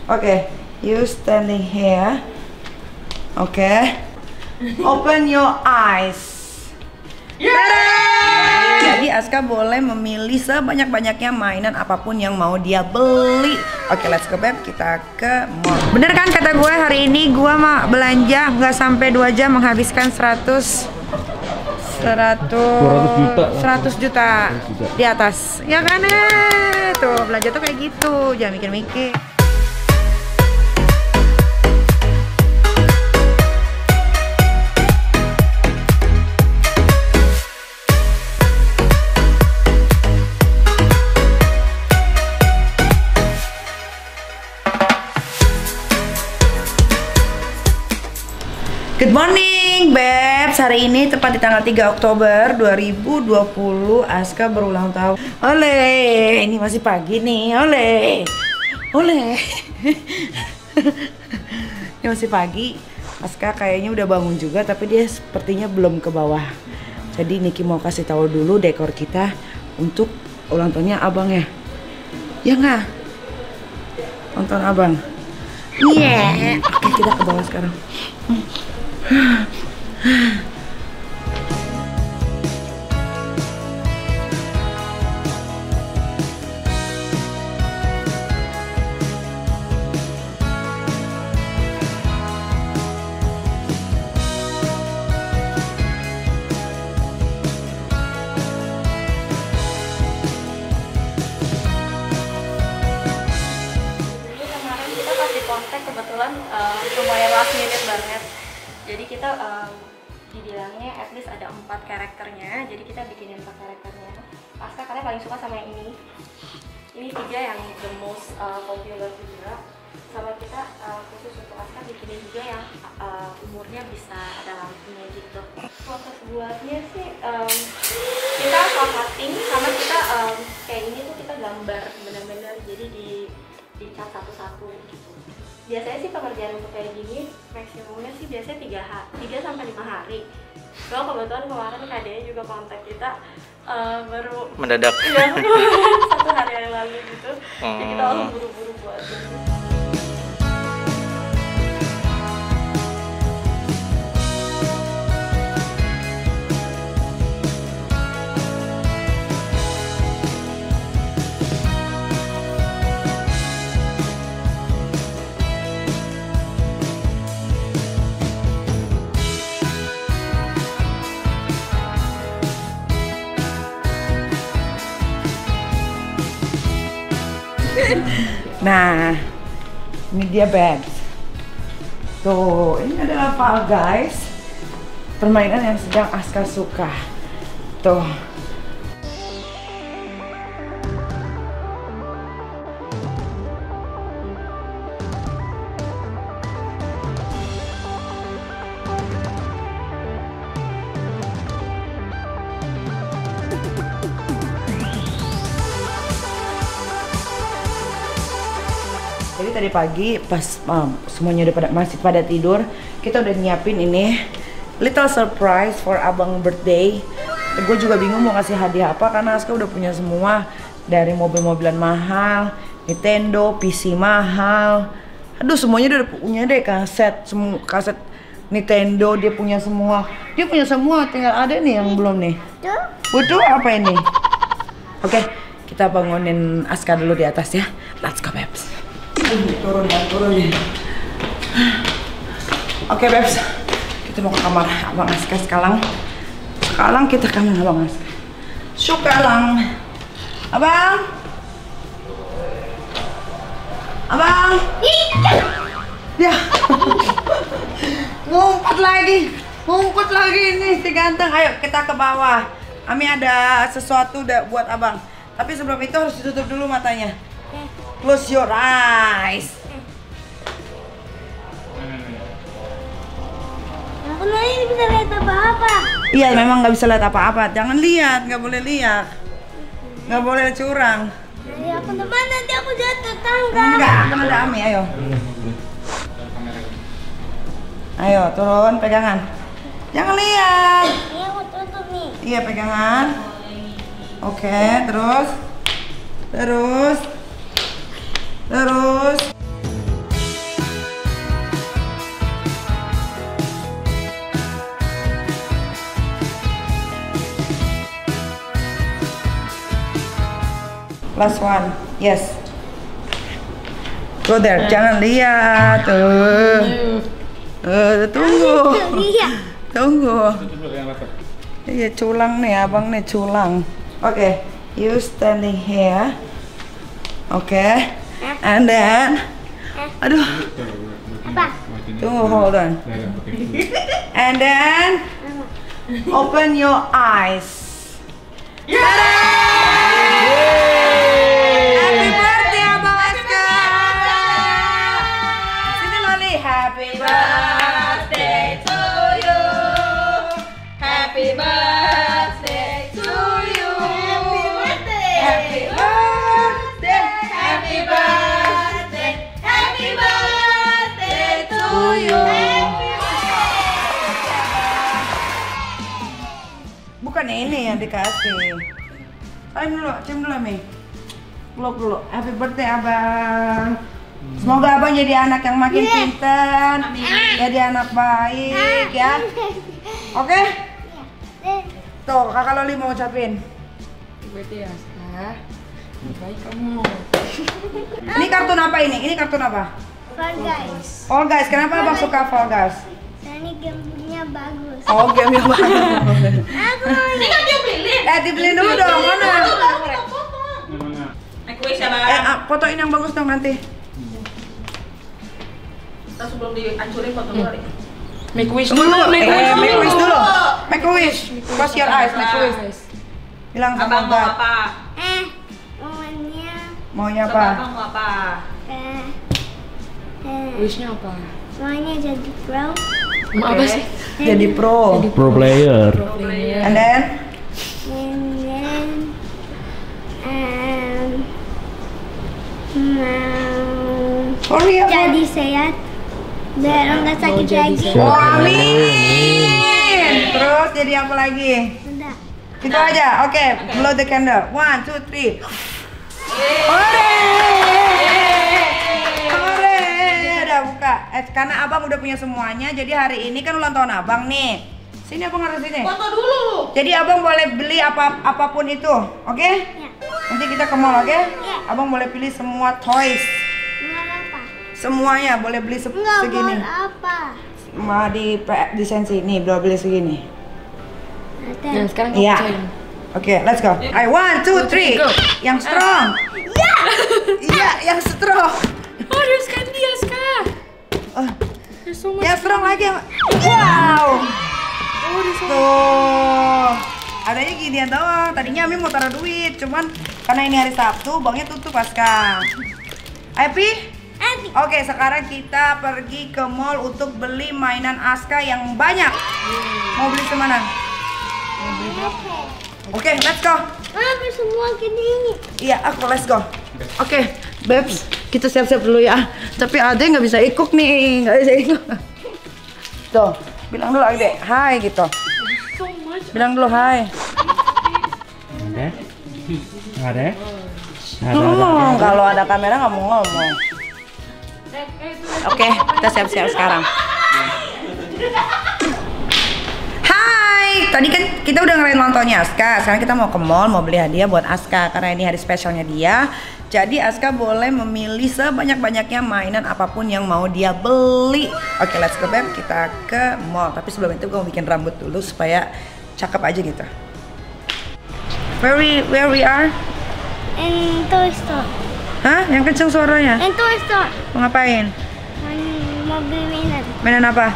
Okay, you standing here. Okay. Open your eyes. Jadi Aska boleh memilih sebanyak-banyaknya mainan apapun yang mau dia beli. Oke, let's go Beb, kita ke mall. Bener kan kata gue, hari ini gue mah belanja nggak sampai 2 jam menghabiskan 100 juta di atas. Ya kan tuh belanja tuh kayak gitu, jangan mikir-mikir. Good morning, Babes. Hari ini tepat di tanggal 3 Oktober 2020 Aska berulang tahun. Oleh, ini masih pagi nih. Oleh. Ini masih pagi. Aska kayaknya udah bangun juga, tapi dia sepertinya belum ke bawah. Jadi Niki mau kasih tahu dulu dekor kita untuk ulang tahunnya abang ya. Ya nggak? Nonton abang. Iya. Oke, kita ke bawah sekarang. Kontak kebetulan lumayan last minute banget, jadi kita dibilangnya at least ada 4 karakternya, jadi kita bikinin 4 karakternya. Aska kalian paling suka sama yang ini 3 yang the most popular juga, sama kita khusus untuk Aska bikinin juga yang umurnya bisa ada lampunya gitu. Proses buatnya sih kita cutting sama kita kayak ini tuh kita gambar benar-benar, jadi dicat satu-satu gitu. Biasanya sih pengerjaan untuk kayak gini maksimumnya sih biasanya 3 sampai 5 hari. Kalau kebetulan kemarin KD juga kontak kita baru mendadak. Iya, 1 hari yang lalu gitu. Jadi kita langsung buru-buru buat gitu. Nah, ini dia Babes. Tuh, ini adalah Fall Guys, permainan yang sedang Aska suka. Tuh. Jadi tadi pagi pas semuanya udah masih pada tidur, kita udah nyiapin ini little surprise for abang birthday. Gue juga bingung mau kasih hadiah apa karena Aska udah punya semua, dari mobil-mobilan mahal, Nintendo, PC mahal. Aduh, semuanya udah punya deh, kaset Nintendo dia punya semua. Dia punya semua, tinggal ada nih yang belum nih. Butuh apa ini? Oke, kita bangunin Aska dulu di atas ya. Let's go, Babes. Turun ya. Oke, Babes, kita mau ke kamar abang Aska sekarang. Kita ke kamar abang Aska. Sekarang, abang. Ya, ngumpet lagi nih si ganteng. Ayo kita ke bawah. Ami ada sesuatu buat abang. Tapi sebelum itu harus ditutup dulu matanya. Close your eyes. Aku ini bisa lihat apa-apa. Iya, memang nggak bisa lihat apa-apa. Jangan lihat, nggak boleh lihat. Nggak boleh curang. Ya, aku teman nanti aku jatuh tangga. Enggak, kan ada Ami, ayo. Ayo, turun, pegangan. Jangan lihat. Ini aku tutup nih. Iya, pegangan. Oke, terus. Last one. Yes. Go there. Jangan lihat. Tunggu. Tunggu. Iya, culang nih, abang nih culang. Oke, you standing here. Oke. And then, aduh. Apa? Tunggu, hold on. And then, open your eyes. Tada! Happy birthday, Abang Aska! Sini Loli. Happy birthday to you. Happy birthday to you. Happy birthday. Happy birthday. Happy birthday. Happy birthday to you. Bukan ini yang dikasih. Cium dulu, Mi. Peluk dulu. Happy birthday, Abang. Semoga Abang jadi anak yang makin pintar, jadi anak baik, ya. Oke? Tuh, kakak Loli mau ucapin. Berarti ya, Aska. Baik kamu. Ini kartun apa ini? Ini kartun apa? Fall Guys. Fall Guys. Kenapa Abang suka Fall Guys? Ini gamenya bagus. Oh, game yang bagus. Aku mau Dibeliin dulu dong, mana? Kuis ya, Bang. Fotoin yang bagus dong nanti. Kita sebelum dihancurin foto dulu nih. Make wish dulu. Make wish dulu. Make wish. Close your eyes. Make wish. Bilang sama Abang mau God. apa? Maunya Coba apa? Abang mau apa? Wishnya apa? Maunya jadi pro. Mau apa sih? Jadi pro. Pro player. And then? And then mau Hurry up. jadi sehat biar nggak sakit lagi. Oh, amin. Terus jadi apa lagi? Udah. Itu aja. Oke, blow the candle. 1, 2, 3. Hore! Hore! Udah buka. Karena Abang udah punya semuanya, jadi hari ini kan ulang tahun Abang nih. Sini Abang harus sini. Foto dulu. Jadi Abang boleh beli apapun itu, oke? Ya. Nanti kita ke mall, oke? Abang boleh pilih semua toys. Mau apa? Semuanya boleh beli Enggak segini. mau apa? Mau di desain sini, boleh beli segini. Yang sekarang kamu Iya. pecahin. Oke, let's go. 1, 2, 3. Go. Yang strong. Iya, yang strong. Oh, there's candy, Aska. Oh, There's so much. yang strong lagi. Wow. Tuh. Adanya ginian doang. Tadinya Ami mau taruh duit, cuman karena ini hari Sabtu, banknya tutup, Aska. Happy? Oke, sekarang kita pergi ke mall untuk beli mainan Aska yang banyak. Mau beli kemana? Oke, let's go. Apa semua gini? Iya, aku let's go. Oke, Babes, kita siap-siap dulu ya. Tapi Ade nggak bisa ikut nih, nggak bisa ikut. Tuh, bilang dulu Ade, hai gitu. Bilang dulu hai. Ada? Ngomong, kalau ada kamera nggak mau ngomong. Oke, kita siap-siap sekarang. Hai, tadi kan kita udah ngerayain ulang tahunnya Aska. Sekarang kita mau ke mall, mau beli hadiah buat Aska karena ini hari spesialnya dia. Jadi Aska boleh memilih sebanyak-banyaknya mainan apapun yang mau dia beli. Oke, let's go Beb, kita ke mall. Tapi sebelum itu gue mau bikin rambut dulu supaya cakep aja gitu. Where we are? In Toy Store. Hah? Yang kenceng suaranya? In Toy Store. Mau ngapain? Mau beli mainan. Mainan apa?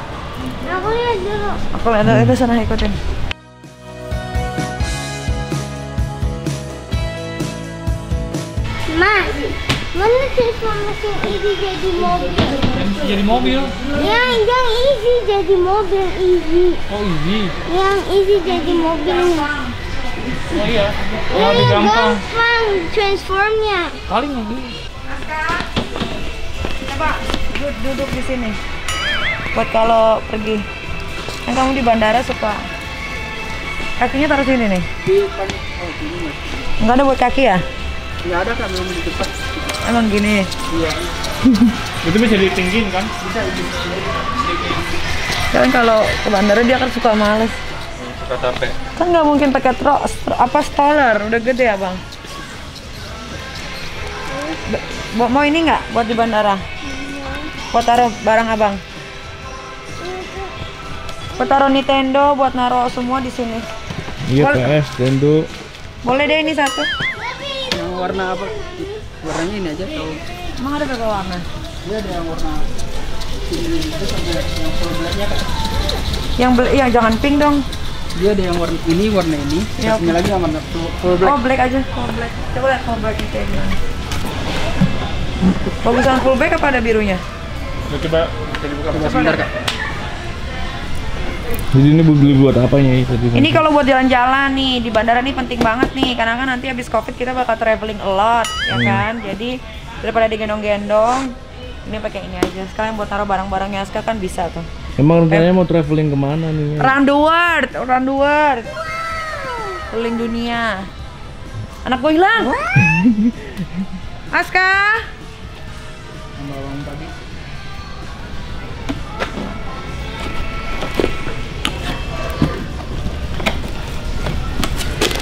Aku lihat dulu. Aku lihat itu sana ikutin. Mas, mana transformasi ini jadi mobil? Jadi mobil. Yang easy jadi mobil easy. Oh easy. Yang easy jadi mobilnya. Oh iya. Ini gampang transformnya. Kali mobil. Aska, coba duduk di sini. Buat kalau pergi. Kan kamu di bandara suka. Kakinya taruh sini nih. Enggak ada buat kaki ya? Nggak ada kan, belum di depan. Emang gini. Iya. Itu bisa ditinggiin kan? Bisa. Kan kalau ke bandara dia kan suka males. Suka capek. Kan nggak mungkin pakai stroller, udah gede ya bang. Mau ini nggak buat di bandara? Buat taruh barang abang. Buat taruh Nintendo, buat naruh semua di sini. Iya, PS, Nintendo. Boleh deh ini satu. Yang warna apa? Warnanya ini aja atau? Emang ada berapa warna? Dia ada yang warna ini itu sama yang full blacknya Kak. Yang jangan pink dong. Dia ada yang warna ini, Ya, satunya lagi yang warna full black. Oh, black aja, full black. Coba lihat full black itu kayak gimana. Bagusan full black apa ada birunya? Coba dibuka Sebentar Kak. Jadi ini beli buat apanya ya? Ini kalau buat jalan-jalan nih di bandara nih penting banget nih, karena kan nanti habis covid kita bakal traveling a lot, ya kan? Jadi daripada digendong-gendong, ini pakai ini aja. Sekalian buat taruh barang-barangnya Aska kan bisa tuh. Emang rencananya mau traveling kemana nih? Around the world, keliling dunia. Anak gue hilang. Aska. Bawang tadi.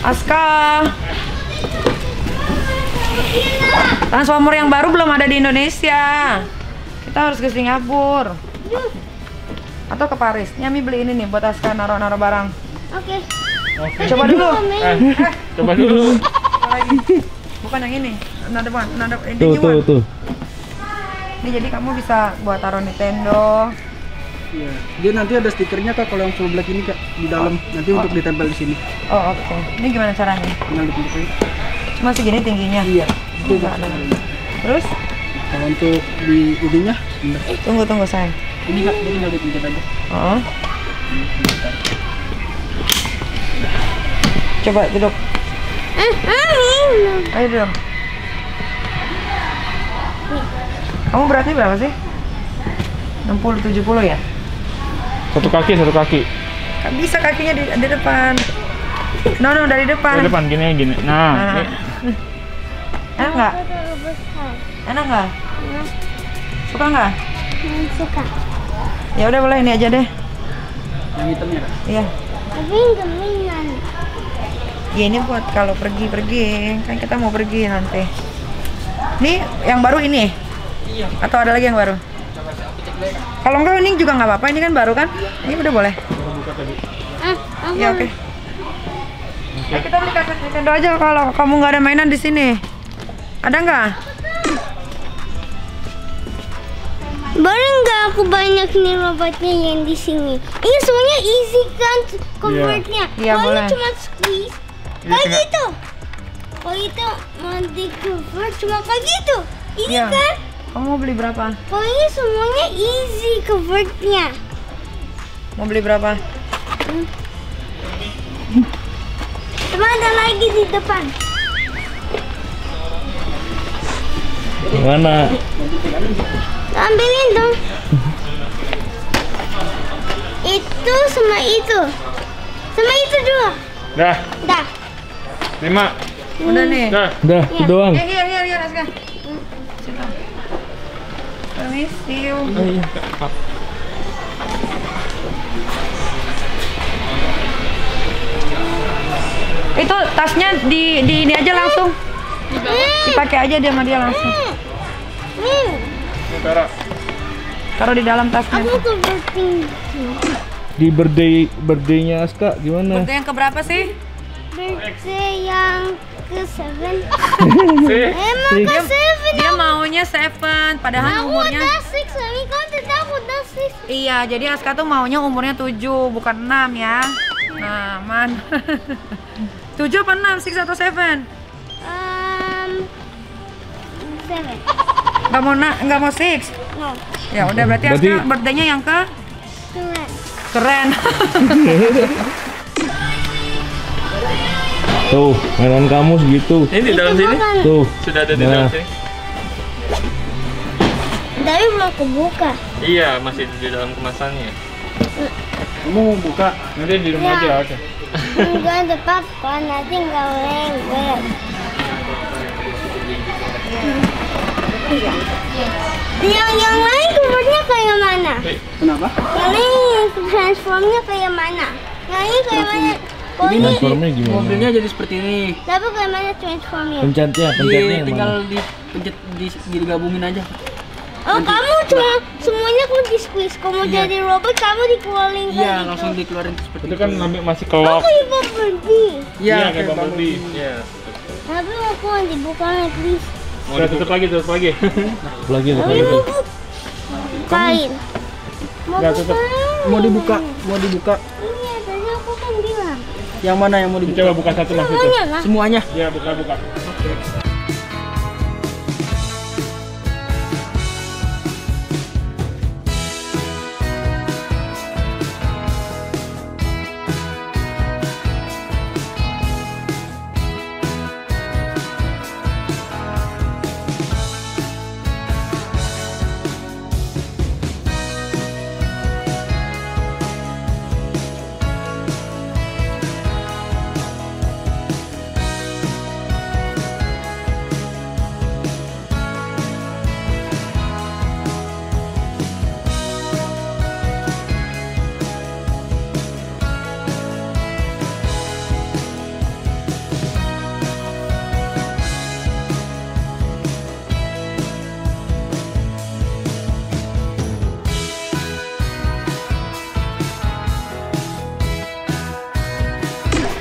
Aska. Transformer yang baru belum ada di Indonesia. Kita harus ke Singapura. Atau ke Paris. Nyami beli ini nih buat Aska naruh-naruh barang. Oke. Coba dulu. Coba dulu. Lagi. Bukan yang ini. Tuh. Ini jadi kamu bisa buat taruh Nintendo. Iya. Dia nanti ada stikernya Kak kalau yang full black ini Kak di dalam. Nanti untuk ditempel di sini. Oh, oke. Ini gimana caranya? Tinggal dipentukin. Cuma segini tingginya. Iya. Itu Enggak ada. Terus? Kalau untuk di ininya, bentar. Tunggu sayang. Ini Kak, jadi tinggal dipencet aja. Oh. Coba duduk. Ayo duduk. Kamu beratnya berapa sih? 60-70 ya? Satu kaki. Kan bisa kakinya di depan. No, dari depan. Dari depan gini. Nah. Enak nggak? Enak nggak? Suka nggak? Suka. Ya udah boleh ini aja deh. Yang hitamnya Kak. Iya. Tapi gemingan. Ya ini buat kalau pergi kan kita mau pergi nanti. Ini yang baru ini? Iya. Atau ada lagi yang baru? Kalau enggak ini juga nggak apa-apa, ini kan baru kan? Ini udah boleh. Ya oke. Kita beli kaset Nintendo aja kalau kamu nggak ada mainan di sini. Ada nggak? Boleh nggak aku banyak nih robotnya yang di sini? Ini semuanya easy kan convertnya. Iya, boleh. Cuma squeeze. Kayak gitu. Kalau itu mau di convert cuma kayak gitu. Ini Iya. kan? Kamu mau beli berapa? Kalau ini semuanya easy convertnya. Mau beli berapa? Cuma ada lagi di depan. Mana? Ambilin dong. Itu sama itu. Sama itu dua. Dah. Dah. 5. Udah nih. Dah, Iya. itu doang. Here, Aska. Situ. Permisi. Itu tasnya di ini aja langsung. Dipakai aja dia sama dia langsung. Taruh di dalam tasnya. Aku converting. Di birthday-nya Aska gimana? Birthday yang keberapa sih? Birthday yang ke-7. Sih. Emang ke-7. Dia maunya 7, padahal Aku umurnya. udah 6. Mami kau tidak aku udah 6. Iya, jadi Aska tuh maunya umurnya 7, bukan 6 ya. Nah, man. 7 apa 6? 6 atau 7? 7. Nggak mau 6. No. Ya udah berarti Aska birthday-nya yang ke keren. Tuh, mainan kamu segitu. Ini di dalam sini? Tuh. Sudah ada di dalam sini? Tapi belum kebuka. Iya, masih di dalam kemasannya. Kamu mau buka? Nanti di rumah aja. Oke. Enggak ada papa, nanti enggak lengket. Yang lain keluarnya kayak mana? Kenapa? Yang lain transformnya kayak mana? Yang ini kayak mana? Jadi nanti Transformnya gimana? mobilnya jadi seperti ini. Tapi bagaimana transformnya? Pencetnya yang Tinggal mana? dipencet, digabungin aja. Oh, kamu cuma semuanya kamu di squeeze. Kamu jadi robot, kamu dikeluarin kayak Iya, gitu. langsung dikeluarin seperti Itu kan masih Oh, kelok. kayak Bumblebee. Iya, kayak Bumblebee. Iya. Tapi aku mau dibuka at least. Udah tutup lagi. Lagi tuh. Kain. Mau Nggak, tutup. buka? Mau dibuka. Iya, tadi aku kan bilang. Yang mana yang mau dibuka? Coba buka satu mas itu. Semuanya lah. Semuanya. Ya buka.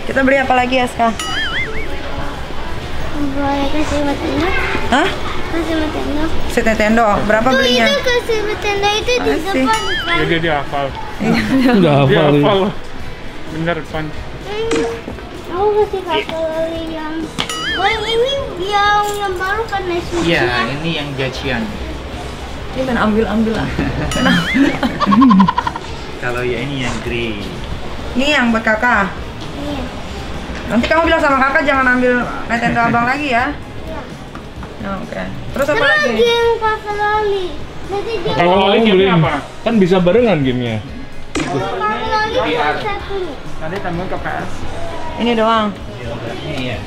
Kita beli apa lagi ya, Ska? Boleh kasih Nintendo? Hah? Kasih Nintendo. Set Nintendo. Berapa Tuh, belinya? itu kasih Nintendo itu di Asik. depan kan? Dia hafal. Udah Dia hafal. hafal. Bener Pan. Aku kasih kakak lagi yang... Oh, ini yang baru kan Switch-nya. Iya, ini yang Jachian. Ini main ambil lah. Kalau ya ini yang grey. Ini yang buat kakak. Iya. Nanti kamu bilang sama kakak jangan ambil Nintendo abang lagi ya. Oke. Terus apa Terus lagi? yang kakak lali. Nanti dia Kalau Oh, lagi beli. gamenya apa? Kan bisa barengan gamenya. kakak lali cuma satu. Nanti tambah ke PS. Ini doang. Iya.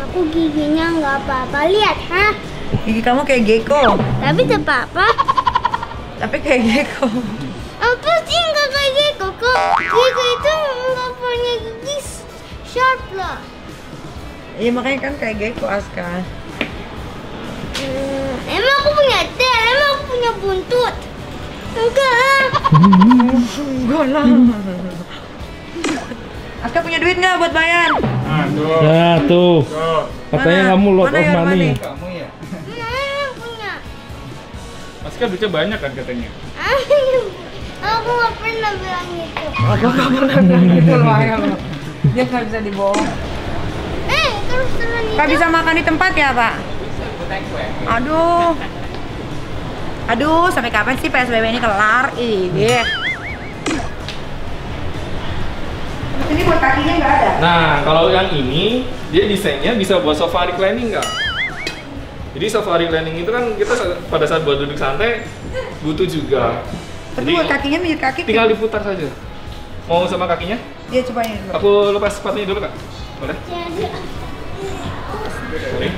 Aku giginya nggak apa-apa. Lihat, ha? Gigi kamu kayak gecko. Tapi tak apa-apa. Tapi kayak gecko. Apa sih nggak kayak Gecko? Kok Gecko itu nggak punya gigi sharp lah. Iya makanya kan kayak gecko, Aska. Emang aku punya tail, emang aku punya buntut. Enggak. Enggak lah. Aska punya duit nggak buat bayar? Nah, tuh. Nah, tuh. Tuh. Katanya Mana? kamu lot Mana of yang money. mana? Kamu ya? Nah, punya. Mas kan duitnya banyak kan katanya. Aku nggak pernah bilang gitu. Aku nggak pernah bilang gitu loh, ayo loh. Dia nggak bisa dibohong. Terus Nggak bisa makan di tempat ya, Pak? Aduh. Aduh, sampai kapan sih PSBB ini kelar? Iya. Ini buat kakinya nggak ada? Nah, kalau yang ini dia desainnya bisa buat sofa reclining nggak? Jadi sofa reclining itu kan kita pada saat buat duduk santai butuh juga. Tapi buat kakinya mijit kaki. Tinggal diputar saja. Mau sama kakinya? Dia coba ini dulu. Aku lepas sepatunya dulu kak. Boleh? Jadi, Boleh.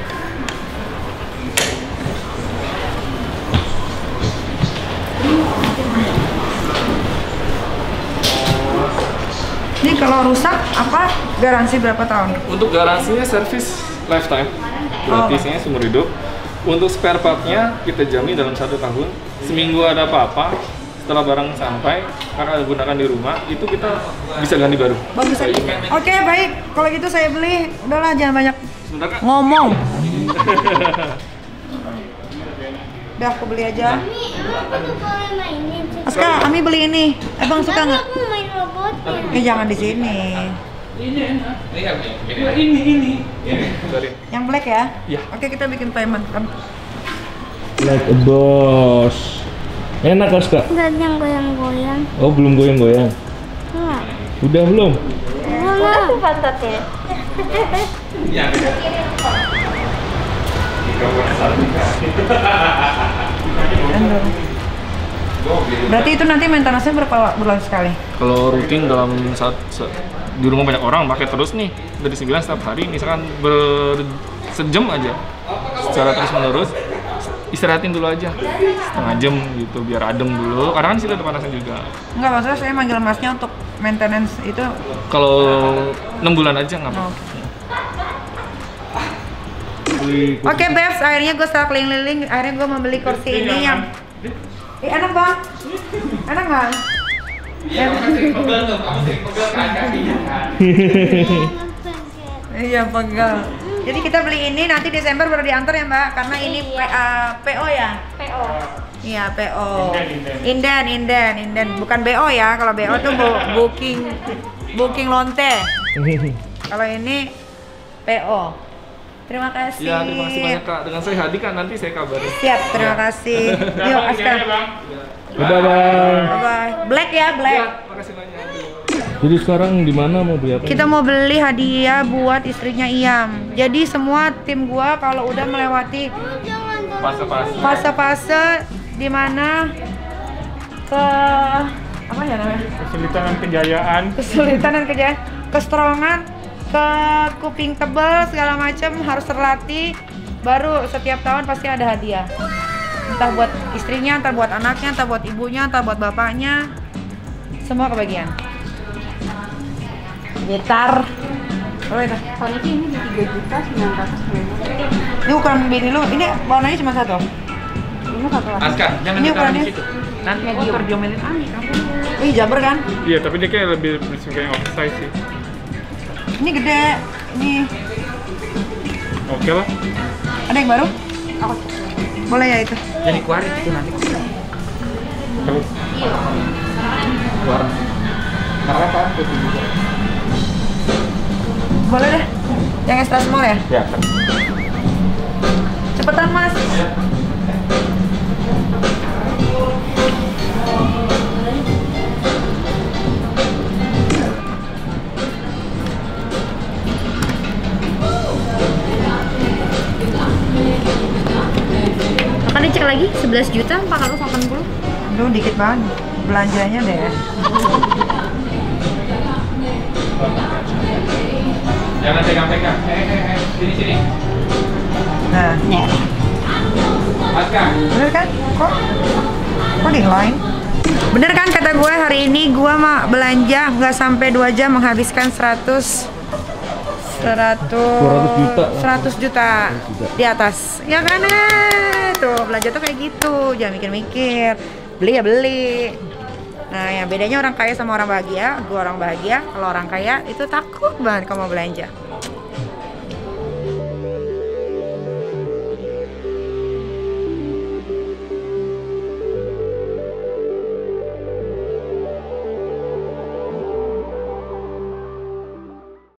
Ini kalau rusak apa garansi berapa tahun? Untuk garansinya servis lifetime, gratisnya seumur hidup. Untuk spare partnya kita jamin dalam 1 tahun. Seminggu ada apa-apa, setelah barang sampai, kakak gunakan di rumah, itu kita bisa ganti baru. Bagus aja. Oke, baik. Kalau gitu saya beli. Udahlah, jangan banyak Sebentar kak. ngomong. Udah, aku beli aja. ini emang aku boleh mainin sih. Aska, Ami beli ini. Abang suka Tapi nggak? aku main robotnya. Jangan di sini. Ini. Sorry. Yang black ya? Iya. Oke, kita bikin payment kan. Like a boss. Enak kan, Kak? Nggak ada yang goyang-goyang. Oh, belum goyang-goyang. Enggak. Udah belum? Enggak. Aku pantatnya. Berarti itu nanti maintenance-nya berapa bulan sekali? Kalau rutin dalam di rumah banyak orang pakai terus nih dari 9 setiap hari, misalkan sejam aja secara terus menerus istirahatin dulu aja setengah jam gitu biar adem dulu karena kan sini ada panasnya juga. Enggak, maksudnya saya manggil masnya untuk maintenance itu. Kalau 6 bulan aja nggak apa-apa. Oke, Babs, akhirnya gue setelah keliling-liling, akhirnya gue membeli kursi ini yang enak bang, enak nggak? Iya pegal. Jadi kita beli ini nanti Desember baru diantar ya Mbak, karena ini PO ya? PO. Iya PO. Inden, bukan BO ya. Kalau BO tuh booking lonte. Kalau ini PO. Terima kasih. Ya, terima kasih banyak Kak. Dengan saya Hadi Kak, nanti saya kabarin. Siap, terima kasih. Yuk, Aska. Udah bang. Bye. Black ya, black. Makasih banyak. Jadi sekarang di mana mau beli apa? Kita mau beli hadiah buat istrinya Iyam. Jadi semua tim gua kalau udah melewati fase-fase di mana apa ya namanya? Kesulitan dan kejayaan. Kestrongan, ke kuping tebal segala macam harus terlatih. Baru setiap tahun pasti ada hadiah. Entah buat istrinya, entah buat anaknya, entah buat ibunya, entah buat bapaknya. Semua kebagian. Gitar. Berapa itu? Tahun ini di 3.990.000. Ini ukuran bini lu, ini warnanya cuma satu? Ini satu lagi. Aska, jangan Ini ditaruh ukurannya? di situ. Nanti kotor diomelin Ani kamu. Ih, Jaber kan? Iya, tapi dia kayak lebih suka yang oversize sih. Ini gede, ini Oke lah. ada yang baru? Boleh ya itu? Jadi kuarit itu nanti. Warna. Karena kan putih juga. Boleh deh, yang extra small ya? Ya. Cepetan mas. Akan dicek lagi 11.480.000. Aduh dikit banget belanjanya deh. Jangan pegang-pegang. Sini. Nah, Aska. bener kan? Kok di line? Bener kan kata gue hari ini gue mah belanja nggak sampai 2 jam menghabiskan 100 juta di atas. Ya kan? Tuh belanja tuh kayak gitu, jangan mikir-mikir. Beli ya beli. Nah, yang bedanya orang kaya sama orang bahagia, gue orang bahagia. Kalau orang kaya itu takut banget kalau mau belanja.